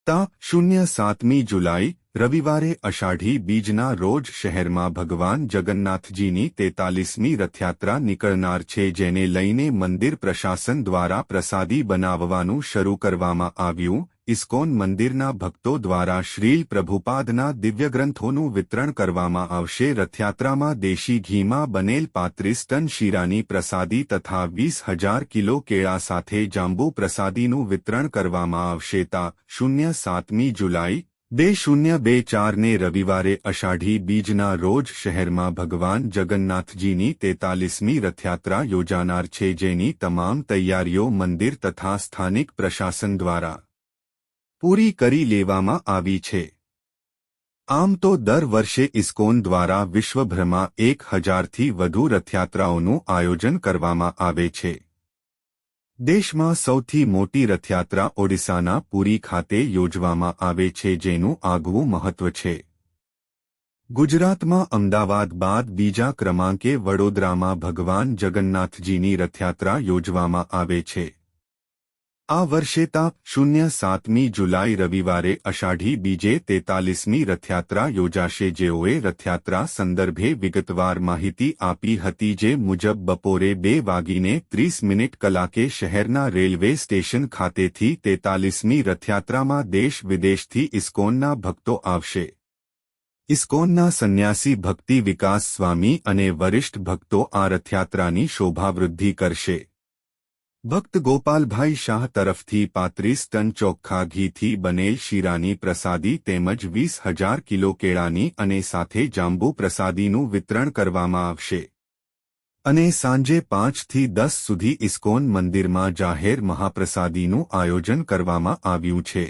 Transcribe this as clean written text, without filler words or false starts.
તા 07મી જુલાઈ રવિવારે અષાઢી બીજના રોજ શહેરમાં ભગવાન જગન્નાથજીની 43મી રથયાત્રા નીકળનાર છે, જેને લઈને મંદિર પ્રશાસન દ્વારા પ્રસાદી બનાવવાનું શરૂ કરવામાં આવ્યું. ઇસ્કોન મંદિરના ભક્તો દ્વારા શ્રીલ પ્રભુપાદના દિવ્યગ્રંથોનું વિતરણ કરવામાં આવશે. રથયાત્રામાં દેશી ઘીમાં બનેલ 35 ટન શીરાની પ્રસાદી તથા 20,000 કિલો કેળા સાથે જાંબુ પ્રસાદીનું વિતરણ કરવામાં આવશે. તા 07મી જુલાઈ 2024ને રવિવારે અષાઢી બીજના રોજ શહેરમાં ભગવાન જગન્નાથજીની 43મી રથયાત્રા યોજાનાર છે, જેની તમામ તૈયારીઓ મંદિર તથા સ્થાનિક પ્રશાસન દ્વારા પૂરી કરી લેવામાં આવી છે. આમ તો દર વર્ષે ઇસ્કોન દ્વારા વિશ્વભરમાં 1000થી વધુ રથયાત્રાઓનું આયોજન કરવામાં આવે છે. દેશમાં સૌથી મોટી રથયાત્રા ઓડિશાના પુરી ખાતે યોજવામાં આવે છે, જેનું આગવું મહત્વ છે. ગુજરાતમાં અમદાવાદ બાદ બીજા ક્રમાંકે વડોદરામાં ભગવાન જગન્નાથજીની રથયાત્રા યોજવામાં આવે છે. આ વર્ષે તા 07મી જુલાઈ રવિવારે અષાઢી બીજે 43મી રથયાત્રા યોજાશે. જેઓએ રથયાત્રા સંદર્ભે વિગતવાર માહિતી આપી હતી, જે મુજબ બપોરે 2:30 કલાકે શહેરના રેલવે સ્ટેશન ખાતેથી 43મી રથયાત્રામાં દેશ વિદેશથી ઇસ્કોનના ભક્તો આવશે. ઇસ્કોનના સંન્યાસી ભક્તિ વિકાસ સ્વામી અને વરિષ્ઠ ભક્તો આ રથયાત્રાની શોભાવૃદ્ધિ કરશે. ભક્ત ગોપાલભાઈ શાહ તરફથી 35 ટન ચોખ્ખા ઘીથી બનેલ શીરાની પ્રસાદી તેમજ 20,000 કિલો કેળાની અને સાથે જાંબુ પ્રસાદીનું વિતરણ કરવામાં આવશે. અને સાંજે 5થી 10 સુધી ઇસ્કોન મંદિરમાં જાહેર મહાપ્રસાદીનું આયોજન કરવામાં આવ્યું છે.